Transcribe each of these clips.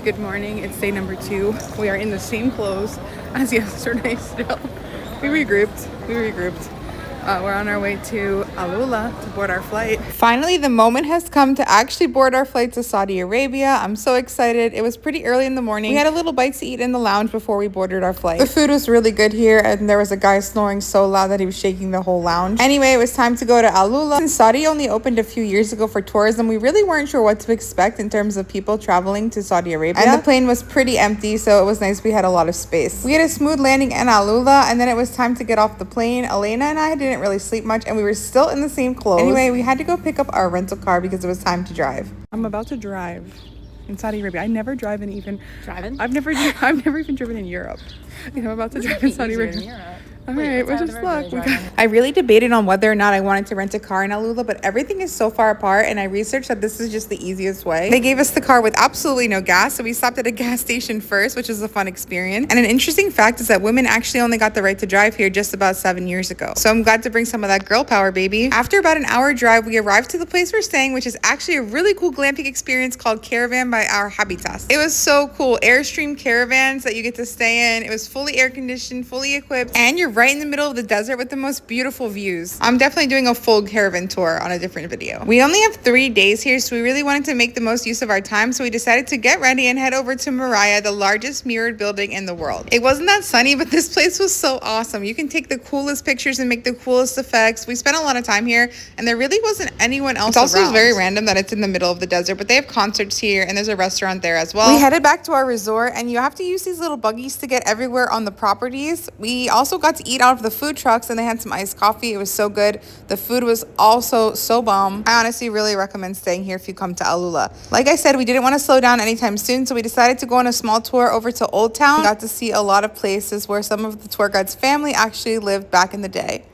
Good morning. It's day number 2. We are in the same clothes as yesterday still. We regrouped. We're on our way to AlUla to board our flight. Finally, the moment has come to actually board our flight to Saudi Arabia. I'm so excited. It was pretty early in the morning. We had a little bite to eat in the lounge before we boarded our flight. The food was really good here, and there was a guy snoring so loud that he was shaking the whole lounge. Anyway, it was time to go to AlUla. Since Saudi only opened a few years ago for tourism, we really weren't sure what to expect in terms of people traveling to Saudi Arabia. And the plane was pretty empty, so it was nice we had a lot of space. We had a smooth landing in AlUla, and then it was time to get off the plane. Elena and I didn't really sleep much, and we were still in the same clothes. Anyway, we had to go pick up our rental car because it was time to drive. I'm about to drive in Saudi Arabia. I never drive in even driving. I've never even driven in Europe. I'm about to drive in Saudi Arabia. All right, wish us luck. I really debated on whether or not I wanted to rent a car in AlUla, but everything is so far apart, and I researched that this is just the easiest way. They gave us the car with absolutely no gas, so we stopped at a gas station first, which was a fun experience. And an interesting fact is that women actually only got the right to drive here just about 7 years ago. So I'm glad to bring some of that girl power, baby. After about an hour drive, we arrived to the place we're staying, which is actually a really cool glamping experience called Caravan by Our Habitas. It was so cool. Airstream caravans that you get to stay in. It was fully air conditioned, fully equipped, and you're right in the middle of the desert with the most beautiful views. I'm definitely doing a full caravan tour on a different video. We only have 3 days here, so we really wanted to make the most use of our time, so we decided to get ready and head over to Moriah, the largest mirrored building in the world. It wasn't that sunny, but this place was so awesome. You can take the coolest pictures and make the coolest effects. We spent a lot of time here, and there really wasn't anyone else around. It's also very random that it's in the middle of the desert, but they have concerts here, and there's a restaurant there as well. We headed back to our resort, and you have to use these little buggies to get everywhere on the properties. We also got to eat out of the food trucks, and they had some iced coffee. It was so good. The food was also so bomb. I honestly really recommend staying here if you come to AlUla. Like I said, we didn't want to slow down anytime soon, so we decided to go on a small tour over to Old Town. We got to see a lot of places where some of the tour guide's family actually lived back in the day.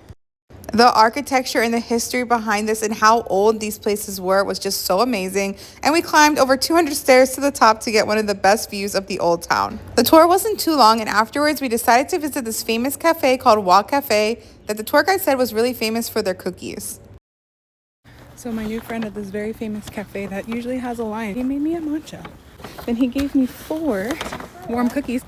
The architecture and the history behind this and how old these places were was just so amazing, and we climbed over 200 stairs to the top to get one of the best views of the old town. The tour wasn't too long, and afterwards we decided to visit this famous cafe called Wok Cafe that the tour guide said was really famous for their cookies. So my new friend at this very famous cafe that usually has a line, he made me a matcha. Then he gave me 4 warm cookies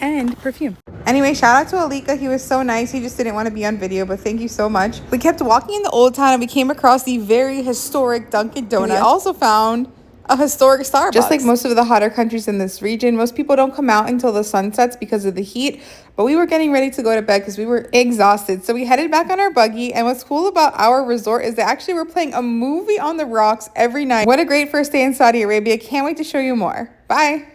and perfume. Anyway, shout out to Alika. He was so nice. He just didn't want to be on video, but thank you so much. We kept walking in the old town, and we came across the very historic Dunkin' Donuts. We also found a historic Starbucks. Just like most of the hotter countries in this region, most people don't come out until the sun sets because of the heat, but we were getting ready to go to bed because we were exhausted. So we headed back on our buggy, and what's cool about our resort is they actually were playing a movie on the rocks every night. What a great first day in Saudi Arabia. Can't wait to show you more. Bye.